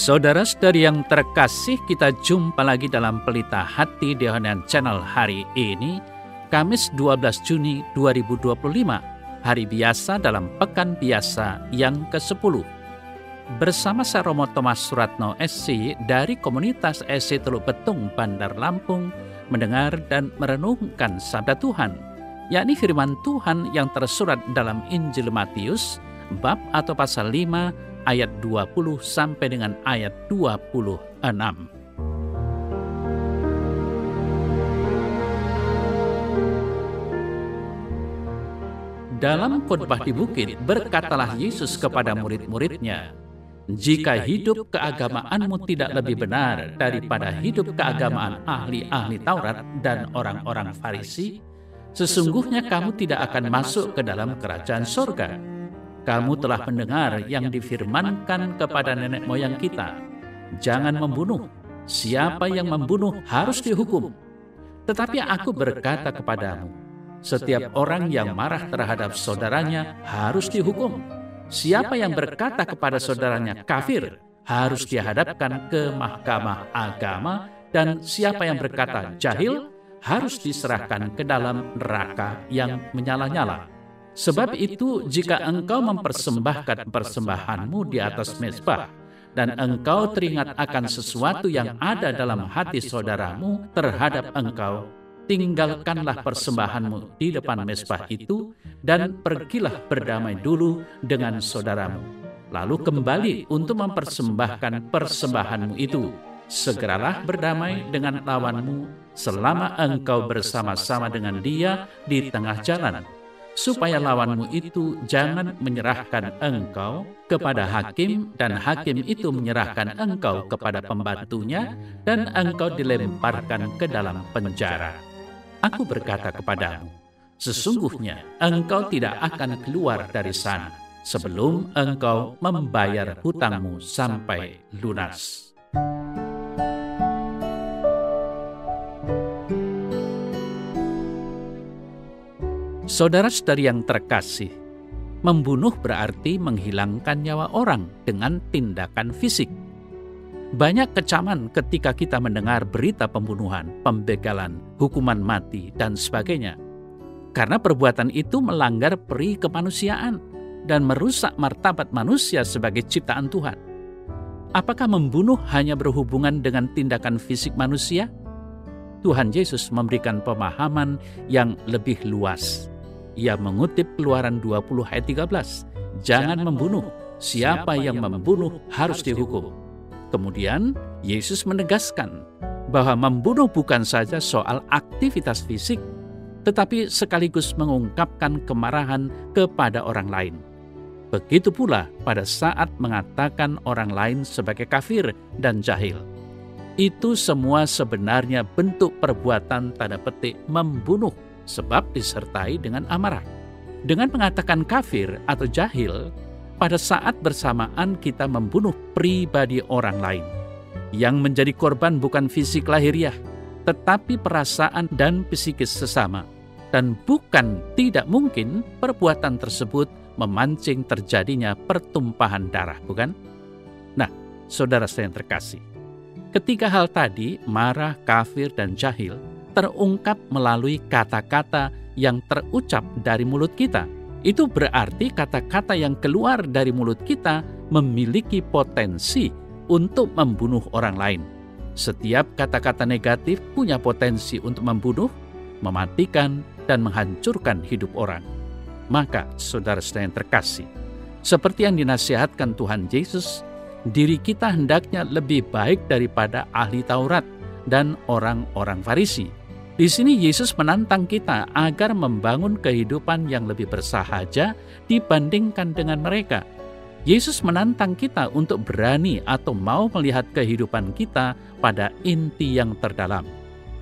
Saudara-saudari yang terkasih, kita jumpa lagi dalam Pelita Hati di Yohanan Channel hari ini, Kamis 12 Juni 2025, hari biasa dalam Pekan Biasa yang ke-10. Bersama saya Romo Thomas Suratno SC dari komunitas SC Teluk Betung, Bandar Lampung, mendengar dan merenungkan sabda Tuhan, yakni firman Tuhan yang tersurat dalam Injil Matius, bab atau pasal 5, ayat 20 sampai dengan ayat 26. Dalam khotbah di bukit, berkatalah Yesus kepada murid-muridnya, "Jika hidup keagamaanmu tidak lebih benar daripada hidup keagamaan ahli-ahli Taurat dan orang-orang Farisi, sesungguhnya kamu tidak akan masuk ke dalam kerajaan surga. Kamu telah mendengar yang difirmankan kepada nenek moyang kita, jangan membunuh. Siapa yang membunuh harus dihukum. Tetapi aku berkata kepadamu, setiap orang yang marah terhadap saudaranya harus dihukum. Siapa yang berkata kepada saudaranya kafir, harus dihadapkan ke mahkamah agama, dan siapa yang berkata jahil, harus diserahkan ke dalam neraka yang menyala-nyala. Sebab itu, jika engkau mempersembahkan persembahanmu di atas mezbah, dan engkau teringat akan sesuatu yang ada dalam hati saudaramu terhadap engkau, tinggalkanlah persembahanmu di depan mezbah itu, dan pergilah berdamai dulu dengan saudaramu. Lalu kembali untuk mempersembahkan persembahanmu itu. Segeralah berdamai dengan lawanmu selama engkau bersama-sama dengan dia di tengah jalan, supaya lawanmu itu jangan menyerahkan engkau kepada hakim, dan hakim itu menyerahkan engkau kepada pembantunya, dan engkau dilemparkan ke dalam penjara. Aku berkata kepadamu, sesungguhnya engkau tidak akan keluar dari sana sebelum engkau membayar hutangmu sampai lunas." Saudara-saudari yang terkasih, membunuh berarti menghilangkan nyawa orang dengan tindakan fisik. Banyak kecaman ketika kita mendengar berita pembunuhan, pembegalan, hukuman mati, dan sebagainya. Karena perbuatan itu melanggar peri kemanusiaan dan merusak martabat manusia sebagai ciptaan Tuhan. Apakah membunuh hanya berhubungan dengan tindakan fisik manusia? Tuhan Yesus memberikan pemahaman yang lebih luas. Ia mengutip Keluaran 20 ayat 13, "Jangan membunuh, siapa yang membunuh harus dihukum." Kemudian, Yesus menegaskan bahwa membunuh bukan saja soal aktivitas fisik, tetapi sekaligus mengungkapkan kemarahan kepada orang lain. Begitu pula pada saat mengatakan orang lain sebagai kafir dan jahil. Itu semua sebenarnya bentuk perbuatan tanda petik membunuh, sebab disertai dengan amarah. Dengan mengatakan kafir atau jahil, pada saat bersamaan kita membunuh pribadi orang lain. Yang menjadi korban bukan fisik lahiriah, tetapi perasaan dan psikis sesama. Dan bukan tidak mungkin perbuatan tersebut memancing terjadinya pertumpahan darah, bukan? Nah, saudara-saudara yang terkasih, ketiga hal tadi, marah, kafir, dan jahil, terungkap melalui kata-kata yang terucap dari mulut kita. Itu berarti kata-kata yang keluar dari mulut kita memiliki potensi untuk membunuh orang lain. Setiap kata-kata negatif punya potensi untuk membunuh, mematikan, dan menghancurkan hidup orang. Maka, saudara-saudara yang terkasih, seperti yang dinasihatkan Tuhan Yesus, diri kita hendaknya lebih baik daripada ahli Taurat dan orang-orang Farisi. Di sini Yesus menantang kita agar membangun kehidupan yang lebih bersahaja dibandingkan dengan mereka. Yesus menantang kita untuk berani atau mau melihat kehidupan kita pada inti yang terdalam.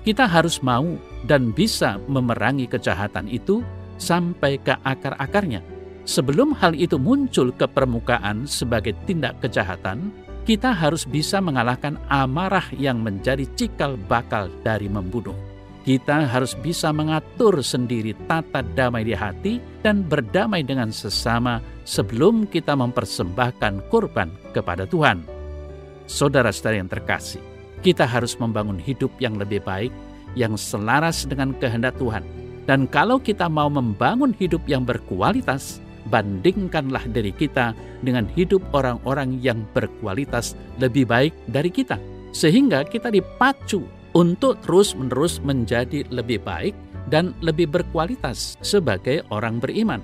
Kita harus mau dan bisa memerangi kejahatan itu sampai ke akar-akarnya. Sebelum hal itu muncul ke permukaan sebagai tindak kejahatan, kita harus bisa mengalahkan amarah yang menjadi cikal bakal dari membunuh. Kita harus bisa mengatur sendiri tata damai di hati dan berdamai dengan sesama sebelum kita mempersembahkan kurban kepada Tuhan. Saudara-saudara yang terkasih, kita harus membangun hidup yang lebih baik, yang selaras dengan kehendak Tuhan. Dan kalau kita mau membangun hidup yang berkualitas, bandingkanlah diri kita dengan hidup orang-orang yang berkualitas lebih baik dari kita. Sehingga kita dipacu untuk terus-menerus menjadi lebih baik dan lebih berkualitas sebagai orang beriman.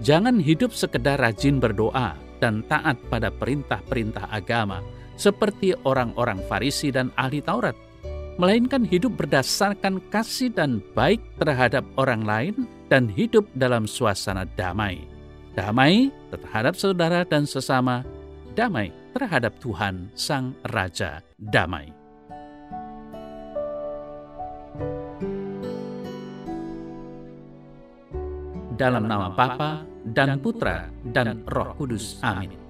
Jangan hidup sekedar rajin berdoa dan taat pada perintah-perintah agama seperti orang-orang Farisi dan ahli Taurat, melainkan hidup berdasarkan kasih dan baik terhadap orang lain dan hidup dalam suasana damai. Damai terhadap saudara dan sesama, damai terhadap Tuhan Sang Raja Damai. Dalam nama Bapa dan Putra dan Roh Kudus. Amin.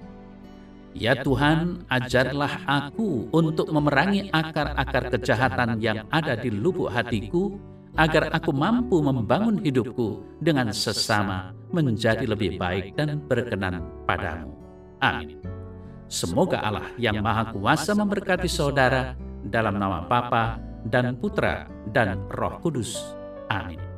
Ya Tuhan, ajarlah aku untuk memerangi akar-akar kejahatan yang ada di lubuk hatiku, agar aku mampu membangun hidupku dengan sesama menjadi lebih baik dan berkenan padamu. Amin. Semoga Allah yang Maha Kuasa memberkati saudara dalam nama Bapa dan Putra dan Roh Kudus. Amin.